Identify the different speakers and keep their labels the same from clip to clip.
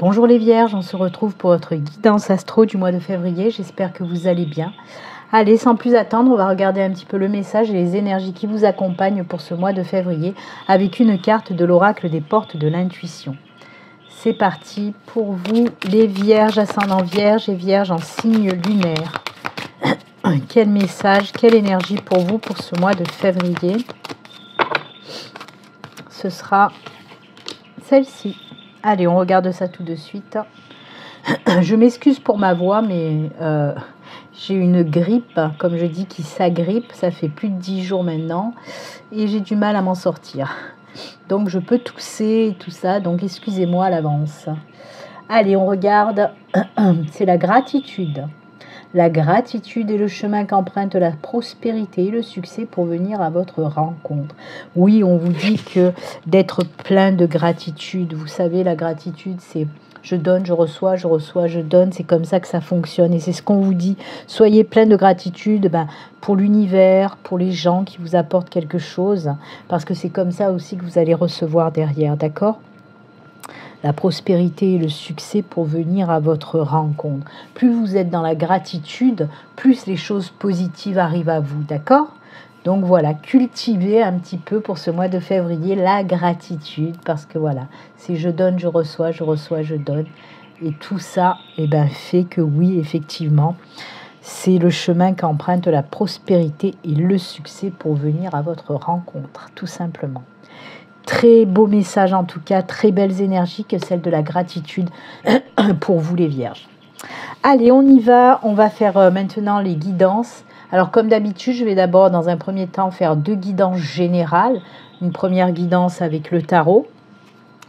Speaker 1: Bonjour les Vierges, on se retrouve pour votre guidance astro du mois de février. J'espère que vous allez bien. Allez, sans plus attendre, on va regarder un petit peu le message et les énergies qui vous accompagnent pour ce mois de février avec une carte de l'oracle des portes de l'intuition. C'est parti pour vous les Vierges, ascendant Vierge et Vierge en signe lunaire. Quel message, quelle énergie pour vous pour ce mois de février? Ce sera celle-ci. Allez, on regarde ça tout de suite. Je m'excuse pour ma voix, mais j'ai une grippe, comme je dis, qui s'agrippe. Ça fait plus de 10 jours maintenant et j'ai du mal à m'en sortir. Donc, je peux tousser et tout ça, donc excusez-moi à l'avance. Allez, on regarde. C'est la gratitude. La gratitude est le chemin qu'emprunte la prospérité et le succès pour venir à votre rencontre. Oui, on vous dit que d'être plein de gratitude. Vous savez, la gratitude, c'est je donne, je reçois, je donne. C'est comme ça que ça fonctionne. Et c'est ce qu'on vous dit. Soyez plein de gratitude pour l'univers, pour les gens qui vous apportent quelque chose. Parce que c'est comme ça aussi que vous allez recevoir derrière, d'accord ? La prospérité et le succès pour venir à votre rencontre. Plus vous êtes dans la gratitude, plus les choses positives arrivent à vous, d'accord ? Donc voilà, cultivez un petit peu pour ce mois de février la gratitude, parce que voilà, c'est je donne, je reçois, je donne. Et tout ça fait que oui, effectivement, c'est le chemin qu'emprunte la prospérité et le succès pour venir à votre rencontre, tout simplement. Très beau message en tout cas, très belles énergies que celle de la gratitude pour vous les Vierges. Allez, on y va, on va faire maintenant les guidances. Alors comme d'habitude, je vais d'abord dans un premier temps faire 2 guidances générales. Une première guidance avec le tarot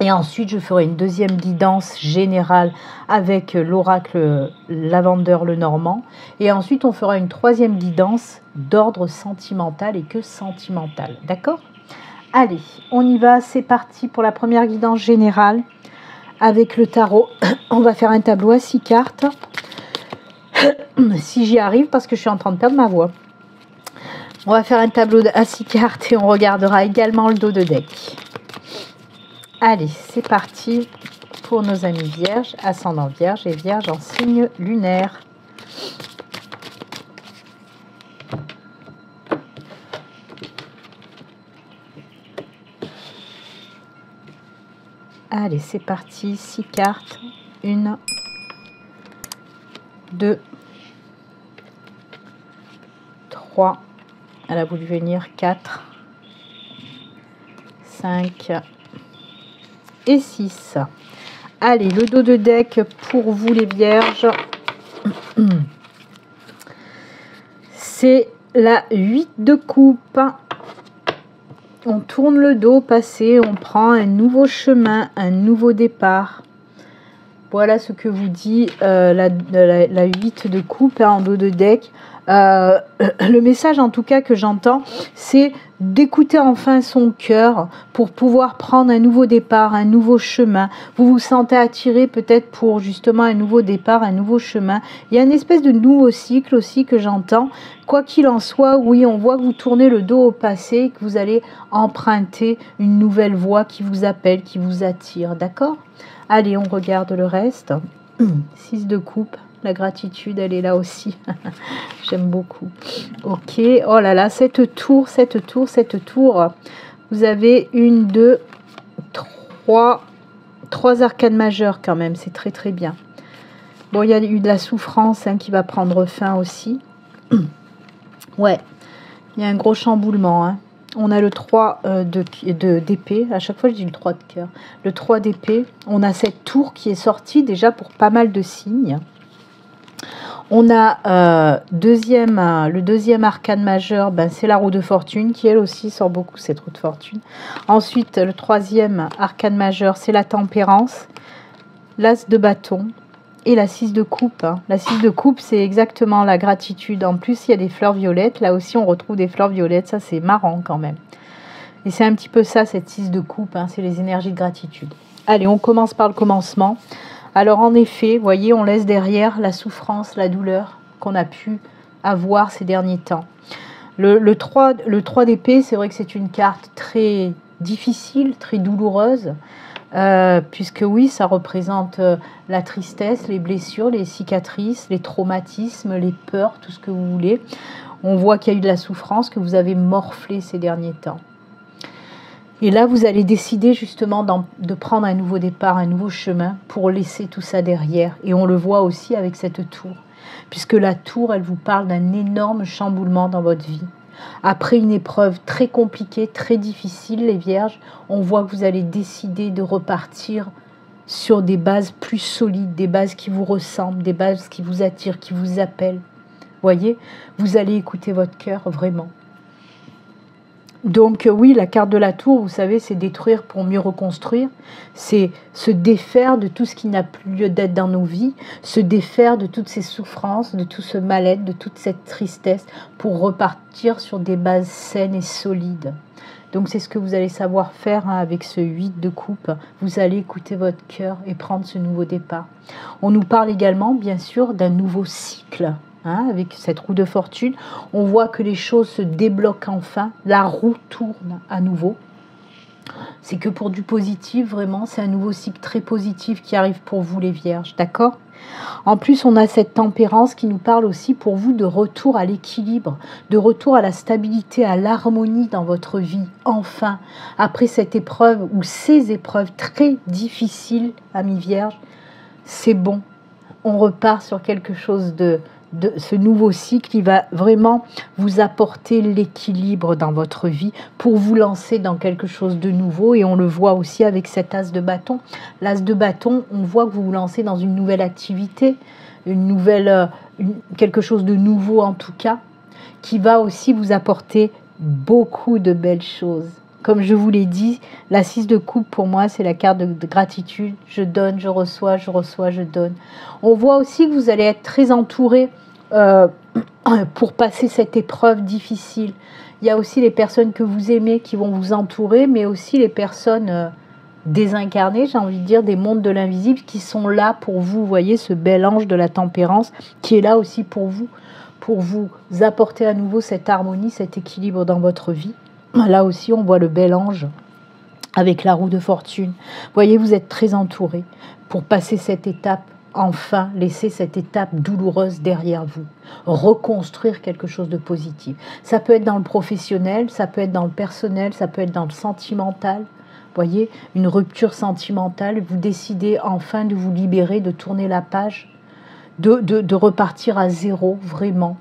Speaker 1: et ensuite je ferai une deuxième guidance générale avec l'oracle Lavendeur le Normand. Et ensuite on fera une troisième guidance d'ordre sentimental et que sentimental, d'accord ? Allez, on y va, c'est parti pour la première guidance générale avec le tarot. On va faire un tableau à 6 cartes, si j'y arrive parce que je suis en train de perdre ma voix. On va faire un tableau à 6 cartes et on regardera également le dos de deck. Allez, c'est parti pour nos amis Vierges, ascendant Vierge et Vierge en signe lunaire. Allez, c'est parti, 6 cartes, 1, 2, 3, elle a voulu venir, 4, 5 et 6. Allez, le dos de deck pour vous les Vierges, c'est la 8 de coupe. On tourne le dos, passé, on prend un nouveau chemin, un nouveau départ. Voilà ce que vous dit la 8 de coupe en dos de deck. Le message en tout cas que j'entends, c'est d'écouter enfin son cœur pour pouvoir prendre un nouveau départ, un nouveau chemin. Vous vous sentez attiré peut-être pour justement un nouveau départ, un nouveau chemin. Il y a une espèce de nouveau cycle aussi que j'entends. Quoi qu'il en soit, oui, on voit que vous tournez le dos au passé, que vous allez emprunter une nouvelle voie qui vous appelle, qui vous attire, d'accord ? Allez, on regarde le reste. 6 de coupe. La gratitude, elle est là aussi. J'aime beaucoup. Ok. Oh là là, cette tour. Vous avez 1, 2, 3 arcanes majeures quand même. C'est très très bien. Bon, il y a eu de la souffrance qui va prendre fin aussi. Ouais. Il y a un gros chamboulement. On a le 3 d'épée. À chaque fois, je dis le 3 de cœur. Le 3 d'épée. On a cette tour qui est sortie déjà pour pas mal de signes. On a le deuxième arcane majeur, c'est la roue de fortune qui elle aussi sort beaucoup cette roue de fortune. Ensuite, le troisième arcane majeur, c'est la tempérance, l'as de bâton et la 6 de coupe. La 6 de coupe, c'est exactement la gratitude. En plus, il y a des fleurs violettes. Là aussi, on retrouve des fleurs violettes. Ça, c'est marrant quand même. Et c'est un petit peu ça, cette 6 de coupe. C'est les énergies de gratitude. Allez, on commence par le commencement. Alors en effet, vous voyez, on laisse derrière la souffrance, la douleur qu'on a pu avoir ces derniers temps. Le 3 d'épée, c'est vrai que c'est une carte très difficile, très douloureuse. puisque oui, ça représente la tristesse, les blessures, les cicatrices, les traumatismes, les peurs, tout ce que vous voulez. On voit qu'il y a eu de la souffrance, que vous avez morflé ces derniers temps. Et là, vous allez décider justement de prendre un nouveau départ, un nouveau chemin pour laisser tout ça derrière. Et on le voit aussi avec cette tour, puisque la tour, elle vous parle d'un énorme chamboulement dans votre vie. Après une épreuve très compliquée, très difficile, les Vierges, on voit que vous allez décider de repartir sur des bases plus solides, des bases qui vous ressemblent, des bases qui vous attirent, qui vous appellent. Voyez, vous allez écouter votre cœur vraiment. Donc oui, la carte de la tour, vous savez, c'est détruire pour mieux reconstruire, c'est se défaire de tout ce qui n'a plus lieu d'être dans nos vies, se défaire de toutes ces souffrances, de tout ce mal-être, de toute cette tristesse, pour repartir sur des bases saines et solides. Donc c'est ce que vous allez savoir faire avec ce 8 de coupe. Vous allez écouter votre cœur et prendre ce nouveau départ. On nous parle également, bien sûr, d'un nouveau cycle. Avec cette roue de fortune, on voit que les choses se débloquent enfin, la roue tourne à nouveau. C'est que pour du positif, vraiment, c'est un nouveau cycle très positif qui arrive pour vous les Vierges, d'accord ? En plus, on a cette tempérance qui nous parle aussi pour vous de retour à l'équilibre, de retour à la stabilité, à l'harmonie dans votre vie, enfin, après cette épreuve ou ces épreuves très difficiles, amis Vierges, c'est bon, on repart sur quelque chose de ce nouveau cycle qui va vraiment vous apporter l'équilibre dans votre vie pour vous lancer dans quelque chose de nouveau. Et on le voit aussi avec cet as de bâton. L'as de bâton, on voit que vous vous lancez dans une nouvelle activité, quelque chose de nouveau en tout cas, qui va aussi vous apporter beaucoup de belles choses. Comme je vous l'ai dit, la 6 de coupe pour moi, c'est la carte de gratitude. Je donne, je reçois, je donne. On voit aussi que vous allez être très entouré pour passer cette épreuve difficile. Il y a aussi les personnes que vous aimez qui vont vous entourer, mais aussi les personnes désincarnées, j'ai envie de dire, des mondes de l'invisible qui sont là pour vous. Vous voyez ce bel ange de la tempérance qui est là aussi pour vous apporter à nouveau cette harmonie, cet équilibre dans votre vie. Là aussi, on voit le bel ange avec la roue de fortune. Vous voyez, vous êtes très entouré pour passer cette étape. Enfin, laisser cette étape douloureuse derrière vous. Reconstruire quelque chose de positif. Ça peut être dans le professionnel, ça peut être dans le personnel, ça peut être dans le sentimental. Vous voyez, une rupture sentimentale, vous décidez enfin de vous libérer, de tourner la page, de repartir à zéro, vraiment.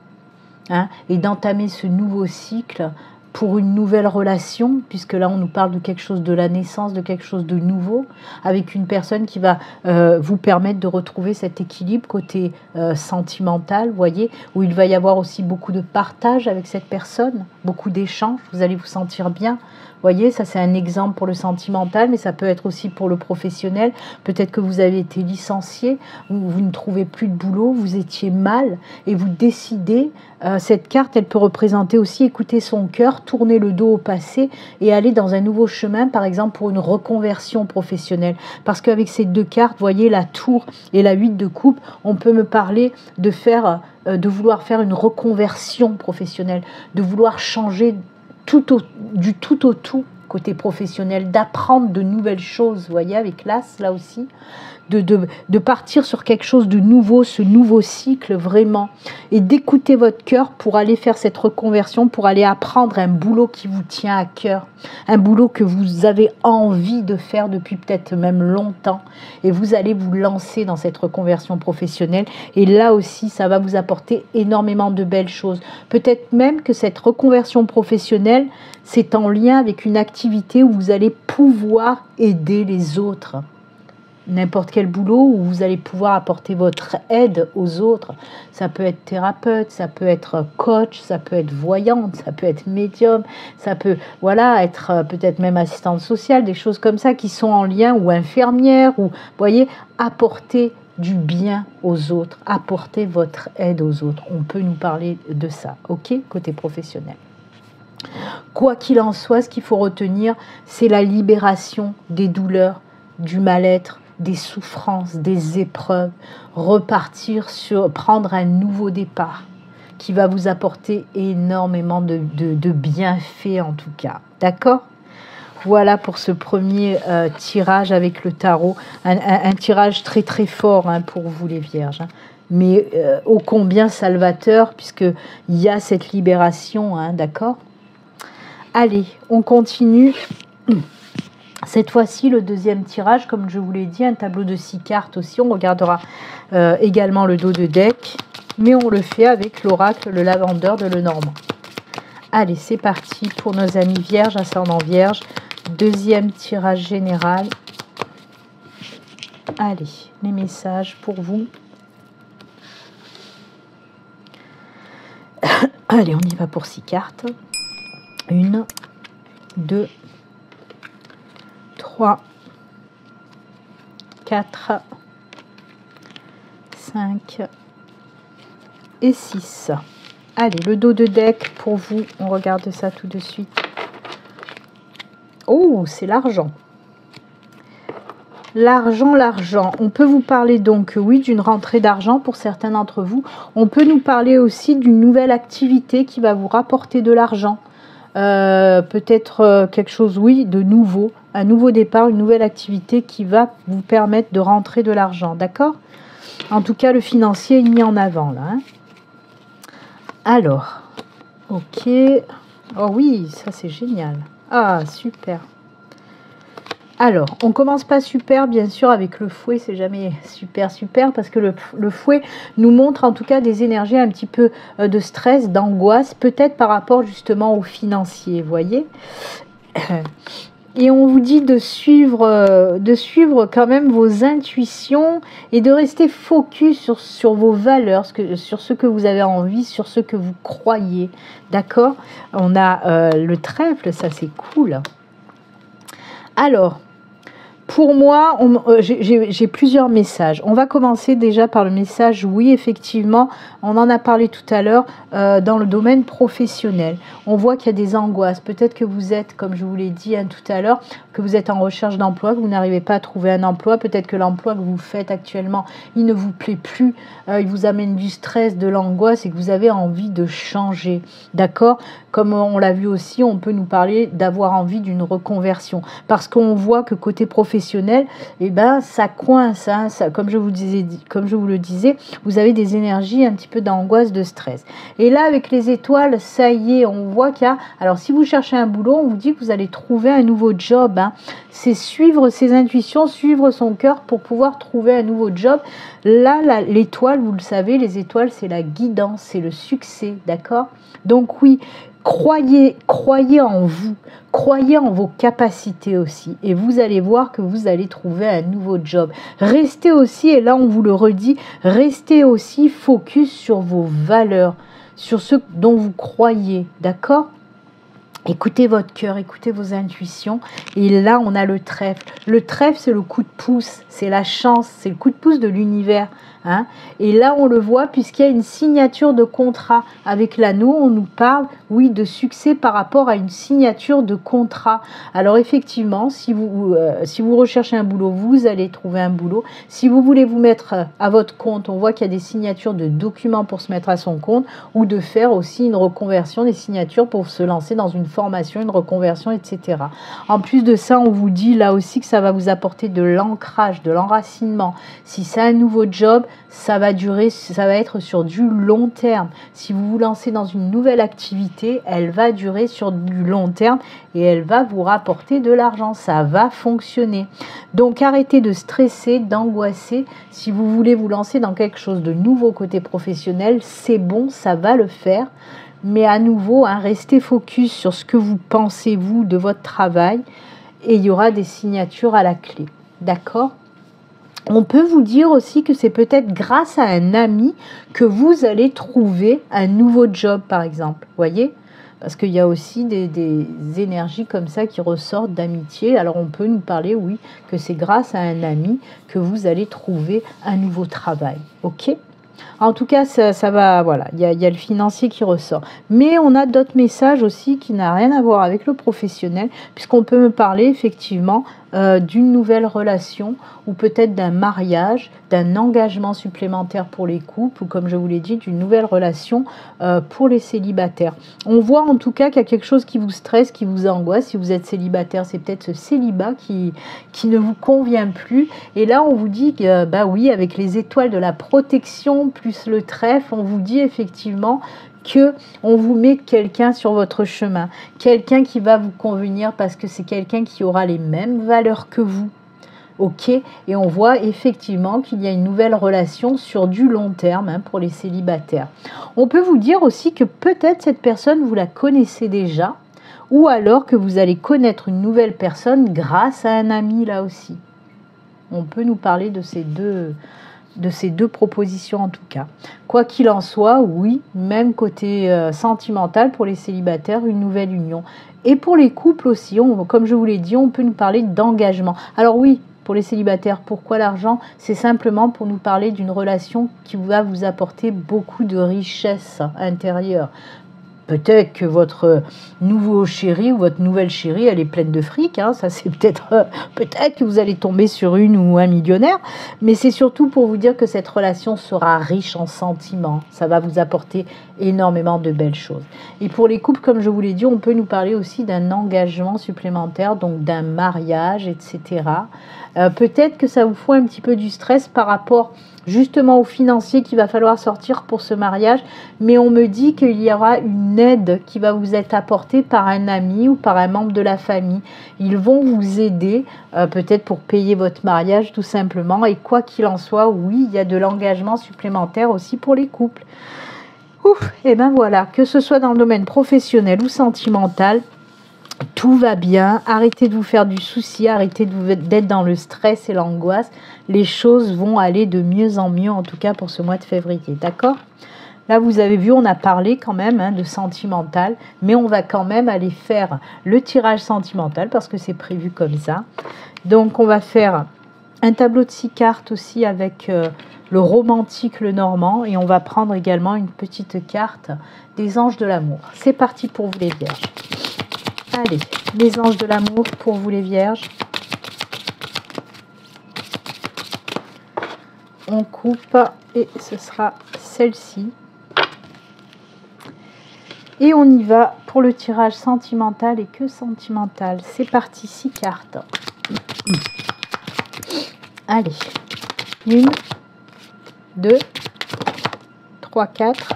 Speaker 1: Et d'entamer ce nouveau cycle pour une nouvelle relation, puisque là on nous parle de quelque chose de la naissance, de quelque chose de nouveau, avec une personne qui va vous permettre de retrouver cet équilibre côté sentimental, vous voyez, où il va y avoir aussi beaucoup de partage avec cette personne, beaucoup d'échanges, vous allez vous sentir bien. Vous voyez, ça c'est un exemple pour le sentimental, mais ça peut être aussi pour le professionnel. Peut-être que vous avez été licencié, vous ne trouvez plus de boulot, vous étiez mal, et vous décidez, cette carte, elle peut représenter aussi écouter son cœur, tourner le dos au passé et aller dans un nouveau chemin, par exemple pour une reconversion professionnelle. Parce qu'avec ces deux cartes, vous voyez, la tour et la 8 de coupe, on peut me parler de vouloir faire une reconversion professionnelle, de vouloir changer du tout au tout côté professionnel, d'apprendre de nouvelles choses, vous voyez, avec l'as là aussi, de partir sur quelque chose de nouveau, ce nouveau cycle vraiment, et d'écouter votre cœur pour aller faire cette reconversion, pour aller apprendre un boulot qui vous tient à cœur, un boulot que vous avez envie de faire depuis peut-être même longtemps, et vous allez vous lancer dans cette reconversion professionnelle, et là aussi ça va vous apporter énormément de belles choses. Peut-être même que cette reconversion professionnelle, c'est en lien avec une activité où vous allez pouvoir aider les autres. N'importe quel boulot où vous allez pouvoir apporter votre aide aux autres. Ça peut être thérapeute, ça peut être coach, ça peut être voyante, ça peut être médium, ça peut être peut-être même assistante sociale, des choses comme ça qui sont en lien, ou infirmière, ou, vous voyez, apporter du bien aux autres, apporter votre aide aux autres. On peut nous parler de ça, ok, côté professionnel. Quoi qu'il en soit, ce qu'il faut retenir, c'est la libération des douleurs, du mal-être, des souffrances, des épreuves, prendre un nouveau départ qui va vous apporter énormément de bienfaits en tout cas. D'accord ? Voilà pour ce premier tirage avec le tarot. Un tirage très très fort hein, pour vous les vierges. Hein. Mais ô combien salvateur, puisqu'il y a cette libération, hein, d'accord? Allez, on continue. Cette fois-ci, le deuxième tirage, comme je vous l'ai dit, un tableau de 6 cartes aussi. On regardera également le dos de deck, mais on le fait avec l'oracle, le lavandeur de Lenormand. Allez, c'est parti pour nos amis vierges, ascendant vierge. Deuxième tirage général. Allez, les messages pour vous. Allez, on y va pour 6 cartes. 1, 2, 3, 4, 5 et 6. Allez, le dos de deck pour vous. On regarde ça tout de suite. Oh, c'est l'argent. L'argent, l'argent. On peut vous parler donc, oui, d'une rentrée d'argent pour certains d'entre vous. On peut nous parler aussi d'une nouvelle activité qui va vous rapporter de l'argent. Peut-être quelque chose, oui, de nouveau. Un nouveau départ, une nouvelle activité qui va vous permettre de rentrer de l'argent, d'accord? En tout cas, le financier est mis en avant, là. Hein. Alors, ok. Oh oui, ça c'est génial. Ah, super. Alors, on commence pas super, bien sûr, avec le fouet, c'est jamais super, super, parce que le fouet nous montre en tout cas des énergies un petit peu de stress, d'angoisse, peut-être par rapport justement aux financiers, vous voyez. Et on vous dit de suivre quand même vos intuitions et de rester focus sur vos valeurs, sur ce que vous avez envie, sur ce que vous croyez, d'accord? On a le trèfle, ça c'est cool. Alors, pour moi, j'ai plusieurs messages. On va commencer déjà par le message, oui, effectivement, on en a parlé tout à l'heure, dans le domaine professionnel. On voit qu'il y a des angoisses. Peut-être que vous êtes, comme je vous l'ai dit hein, tout à l'heure, que vous êtes en recherche d'emploi, que vous n'arrivez pas à trouver un emploi. Peut-être que l'emploi que vous faites actuellement, il ne vous plaît plus. Il vous amène du stress, de l'angoisse et que vous avez envie de changer. D'accord? Comme on l'a vu aussi, on peut nous parler d'avoir envie d'une reconversion. Parce qu'on voit que côté professionnel, eh ben, ça coince. Hein, ça, comme je vous le disais, vous avez des énergies un petit peu d'angoisse, de stress. Et là, avec les étoiles, ça y est, on voit qu'il y a... Alors, si vous cherchez un boulot, on vous dit que vous allez trouver un nouveau job. Hein. C'est suivre ses intuitions, suivre son cœur pour pouvoir trouver un nouveau job. Là, l'étoile, vous le savez, les étoiles, c'est la guidance, c'est le succès, d'accord? Donc oui, croyez en vous, croyez en vos capacités aussi et vous allez voir que vous allez trouver un nouveau job. Restez aussi, et là on vous le redit, restez aussi focus sur vos valeurs, sur ce dont vous croyez, d'accord? Écoutez votre cœur, écoutez vos intuitions. Et là, on a le trèfle. Le trèfle, c'est le coup de pouce, c'est la chance, c'est le coup de pouce de l'univers. Hein. Et là, on le voit puisqu'il y a une signature de contrat. Avec l'anneau, on nous parle, oui, de succès par rapport à une signature de contrat. Alors effectivement, si vous recherchez un boulot, vous allez trouver un boulot. Si vous voulez vous mettre à votre compte, on voit qu'il y a des signatures de documents pour se mettre à son compte ou de faire aussi une reconversion, des signatures pour se lancer dans une formation, une reconversion, etc. En plus de ça, on vous dit là aussi que ça va vous apporter de l'ancrage, de l'enracinement. Si c'est un nouveau job, ça va durer, ça va être sur du long terme. Si vous vous lancez dans une nouvelle activité, elle va durer sur du long terme et elle va vous rapporter de l'argent. Ça va fonctionner. Donc arrêtez de stresser, d'angoisser. Si vous voulez vous lancer dans quelque chose de nouveau côté professionnel, c'est bon, ça va le faire. Mais à nouveau, hein, restez focus sur ce que vous pensez, vous, de votre travail. Et il y aura des signatures à la clé. D'accord ? On peut vous dire aussi que c'est peut-être grâce à un ami que vous allez trouver un nouveau job, par exemple. Voyez ? Parce qu'il y a aussi des énergies comme ça qui ressortent d'amitié. Alors on peut nous parler, oui, que c'est grâce à un ami que vous allez trouver un nouveau travail. Ok ? En tout cas, ça va, voilà, il y a le financier qui ressort. Mais on a d'autres messages aussi qui n'ont rien à voir avec le professionnel, puisqu'on peut me parler effectivement d'une nouvelle relation ou peut-être d'un mariage, d'un engagement supplémentaire pour les couples ou comme je vous l'ai dit, d'une nouvelle relation pour les célibataires. On voit en tout cas qu'il y a quelque chose qui vous stresse, qui vous angoisse. Si vous êtes célibataire, c'est peut-être ce célibat qui ne vous convient plus. Et là, on vous dit que, bah oui, avec les étoiles de la protection plus le trèfle, on vous dit effectivement que on vous met quelqu'un sur votre chemin, quelqu'un qui va vous convenir parce que c'est quelqu'un qui aura les mêmes valeurs que vous. Ok, et on voit effectivement qu'il y a une nouvelle relation sur du long terme pour les célibataires. On peut vous dire aussi que peut-être cette personne, vous la connaissez déjà, ou alors que vous allez connaître une nouvelle personne grâce à un ami là aussi. On peut nous parler de ces deux propositions en tout cas. Quoi qu'il en soit, oui, même côté sentimental pour les célibataires, une nouvelle union. Et pour les couples aussi, comme je vous l'ai dit, on peut nous parler d'engagement. Alors oui, pour les célibataires, pourquoi l'argent? C'est simplement pour nous parler d'une relation qui va vous apporter beaucoup de richesse intérieure. Peut-être que votre nouveau chéri ou votre nouvelle chérie, elle est pleine de fric. Ça, c'est peut-être que vous allez tomber sur une ou un millionnaire. Mais c'est surtout pour vous dire que cette relation sera riche en sentiments. Ça va vous apporter énormément de belles choses. Et pour les couples, comme je vous l'ai dit, on peut nous parler aussi d'un engagement supplémentaire, donc d'un mariage, etc. Peut-être que ça vous fout un petit peu du stress par rapport justement au financier qu'il va falloir sortir pour ce mariage, mais on me dit qu'il y aura une aide qui va vous être apportée par un ami ou par un membre de la famille. Ils vont vous aider peut-être pour payer votre mariage tout simplement, et quoi qu'il en soit, oui, il y a de l'engagement supplémentaire aussi pour les couples. Ouf, et ben voilà, que ce soit dans le domaine professionnel ou sentimental, tout va bien, arrêtez de vous faire du souci, arrêtez d'être dans le stress et l'angoisse. Les choses vont aller de mieux en mieux, en tout cas pour ce mois de février, d'accord? Là, vous avez vu, on a parlé quand même de sentimental, mais on va quand même aller faire le tirage sentimental parce que c'est prévu comme ça. Donc, on va faire un tableau de 6 cartes aussi avec le romantique, le normand, et on va prendre également une petite carte des anges de l'amour. C'est parti pour vous les vierges. Allez, les anges de l'amour pour vous les vierges. On coupe et ce sera celle-ci. Et on y va pour le tirage sentimental et que sentimental. C'est parti, 6 cartes. Allez, 1, 2, 3, 4.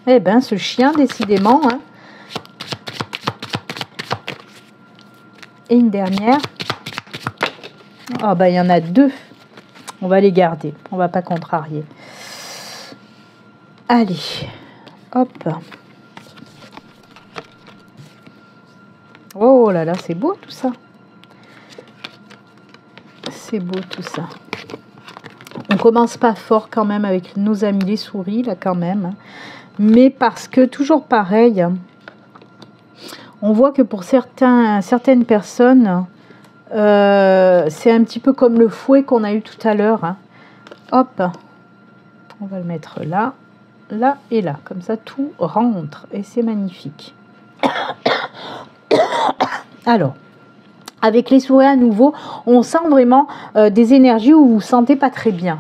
Speaker 1: Eh ben, ce chien, décidément, Et une dernière. Oh, bah, il y en a 2. On va les garder. On va pas contrarier. Allez. Hop. Oh là là, c'est beau tout ça. C'est beau tout ça. On commence pas fort quand même avec nos amis les souris, là quand même. Mais parce que, toujours pareil... On voit que pour certaines personnes, c'est un petit peu comme le fouet qu'on a eu tout à l'heure. Hop, on va le mettre là, là et là. Comme ça, tout rentre et c'est magnifique. Alors, avec les souris à nouveau, on sent vraiment des énergies où vous ne vous sentez pas très bien.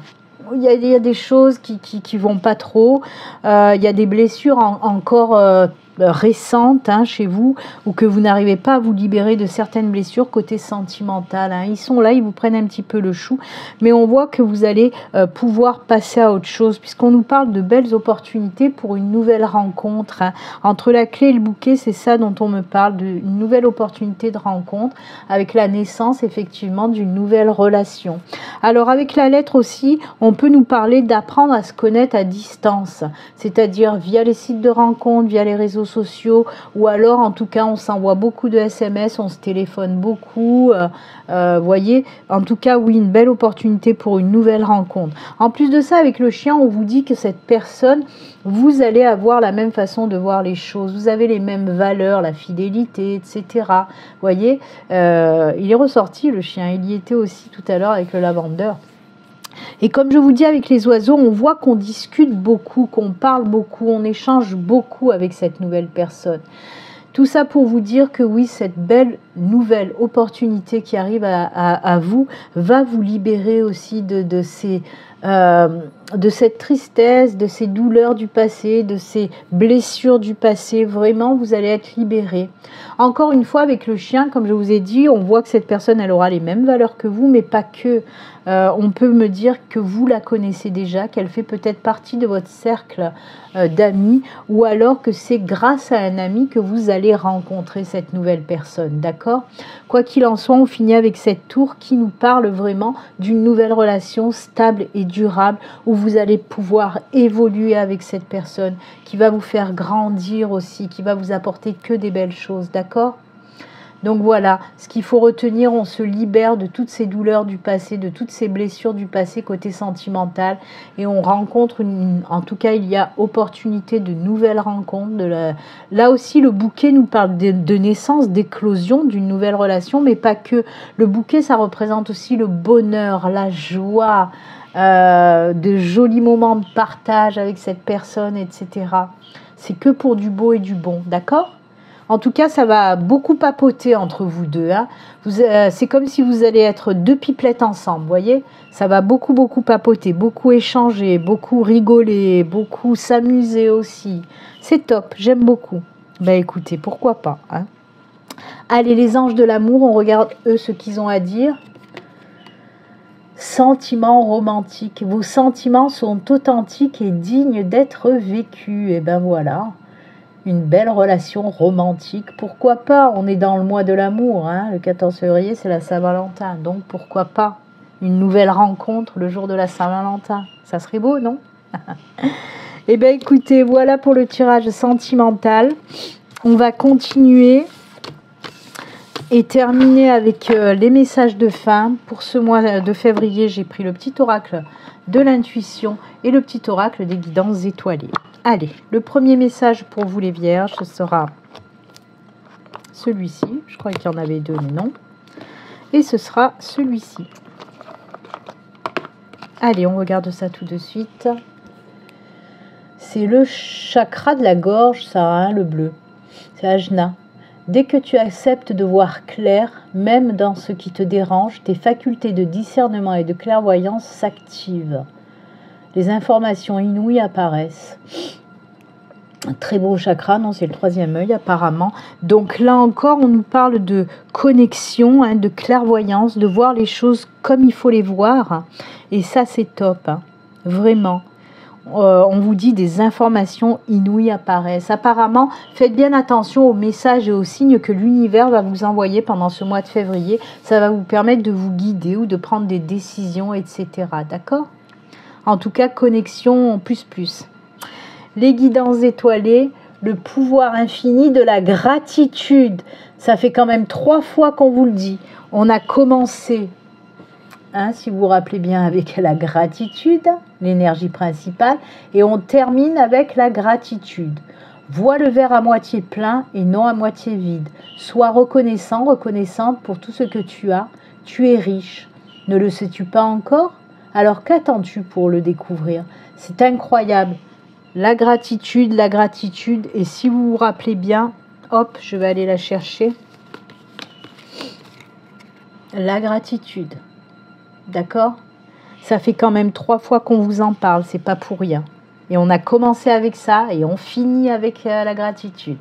Speaker 1: Il y a des choses qui vont pas trop. Il y a des blessures encore récentes chez vous, ou que vous n'arrivez pas à vous libérer de certaines blessures côté sentimental. Ils sont là, ils vous prennent un petit peu le chou, mais on voit que vous allez pouvoir passer à autre chose, puisqu'on nous parle de belles opportunités pour une nouvelle rencontre. Entre la clé et le bouquet, c'est ça dont on me parle, d'une nouvelle opportunité de rencontre, avec la naissance effectivement d'une nouvelle relation. Alors avec la lettre aussi, on peut nous parler d'apprendre à se connaître à distance, c'est-à-dire via les sites de rencontres, via les réseaux sociaux, ou alors en tout cas on s'envoie beaucoup de SMS, on se téléphone beaucoup, voyez, en tout cas oui, une belle opportunité pour une nouvelle rencontre. En plus de ça, avec le chien, on vous dit que cette personne, vous allez avoir la même façon de voir les choses, vous avez les mêmes valeurs, la fidélité, etc. Voyez, il est ressorti le chien, il y était aussi tout à l'heure avec le lavandeur. Et comme je vous dis, avec les oiseaux, on voit qu'on discute beaucoup, qu'on parle beaucoup, on échange beaucoup avec cette nouvelle personne. Tout ça pour vous dire que oui, cette belle nouvelle opportunité qui arrive à vous va vous libérer aussi de cette tristesse, de ces douleurs du passé, de ces blessures du passé. Vraiment, vous allez être libéré. Encore une fois, avec le chien, comme je vous ai dit, on voit que cette personne, elle aura les mêmes valeurs que vous, mais pas que. On peut me dire que vous la connaissez déjà, qu'elle fait peut-être partie de votre cercle d'amis, ou alors que c'est grâce à un ami que vous allez rencontrer cette nouvelle personne, d'accord? Quoi qu'il en soit, on finit avec cette tour qui nous parle vraiment d'une nouvelle relation stable et durable, où vous allez pouvoir évoluer avec cette personne, qui va vous faire grandir aussi, qui va vous apporter que des belles choses, d'accord? Donc voilà, ce qu'il faut retenir, on se libère de toutes ces douleurs du passé, de toutes ces blessures du passé côté sentimental, et on rencontre, en tout cas il y a opportunité de nouvelles rencontres. Là aussi le bouquet nous parle de naissance, d'éclosion d'une nouvelle relation, mais pas que. Le bouquet, ça représente aussi le bonheur, la joie, de jolis moments de partage avec cette personne, etc. C'est que pour du beau et du bon, d'accord ? En tout cas, ça va beaucoup papoter entre vous deux. Hein. C'est comme si vous allez être deux pipelettes ensemble, vous voyez? Ça va beaucoup, beaucoup papoter, beaucoup échanger, beaucoup rigoler, beaucoup s'amuser aussi. C'est top, j'aime beaucoup. Ben écoutez, pourquoi pas, hein. Allez, les anges de l'amour, on regarde eux ce qu'ils ont à dire. Sentiments romantiques. Vos sentiments sont authentiques et dignes d'être vécus. Et ben voilà. Une belle relation romantique, pourquoi pas? On est dans le mois de l'amour, hein. Le 14 février, c'est la Saint-Valentin, donc pourquoi pas une nouvelle rencontre le jour de la Saint-Valentin? Ça serait beau, non? Eh bien, écoutez, voilà pour le tirage sentimental. On va continuer et terminer avec les messages de fin. Pour ce mois de février, j'ai pris le petit oracle de l'intuition et le petit oracle des guidances étoilées. Allez, le premier message pour vous les vierges, ce sera celui-ci. Je crois qu'il y en avait deux, mais non. Et ce sera celui-ci. Allez, on regarde ça tout de suite. C'est le chakra de la gorge, ça, hein, le bleu. C'est Ajna. Dès que tu acceptes de voir clair, même dans ce qui te dérange, tes facultés de discernement et de clairvoyance s'activent. Les informations inouïes apparaissent. Un très beau chakra, non, c'est le troisième œil apparemment. Donc là encore, on nous parle de connexion, hein, de clairvoyance, de voir les choses comme il faut les voir. Et ça, c'est top, hein, vraiment. On vous dit des informations inouïes apparaissent. Apparemment, faites bien attention aux messages et aux signes que l'univers va vous envoyer pendant ce mois de février. Ça va vous permettre de vous guider ou de prendre des décisions, etc. D'accord ? En tout cas, connexion plus. Les guidances étoilées, le pouvoir infini de la gratitude. Ça fait quand même 3 fois qu'on vous le dit. On a commencé, hein, si vous vous rappelez bien, avec la gratitude, l'énergie principale, et on termine avec la gratitude. Vois le verre à moitié plein et non à moitié vide. Sois reconnaissant, reconnaissante pour tout ce que tu as. Tu es riche. Ne le sais-tu pas encore ? Alors qu'attends-tu pour le découvrir? C'est incroyable. La gratitude, et si vous vous rappelez bien, hop, je vais aller la chercher. La gratitude, d'accord? Ça fait quand même 3 fois qu'on vous en parle, c'est pas pour rien. Et on a commencé avec ça et on finit avec la gratitude.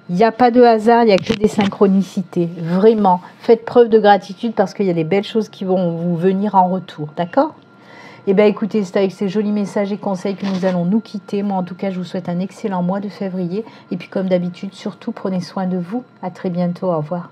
Speaker 1: Il n'y a pas de hasard, il n'y a que des synchronicités. Vraiment, faites preuve de gratitude parce qu'il y a des belles choses qui vont vous venir en retour, d'accord? Eh bien écoutez, c'est avec ces jolis messages et conseils que nous allons nous quitter. Moi en tout cas, je vous souhaite un excellent mois de février. Et puis comme d'habitude, surtout prenez soin de vous. À très bientôt, au revoir.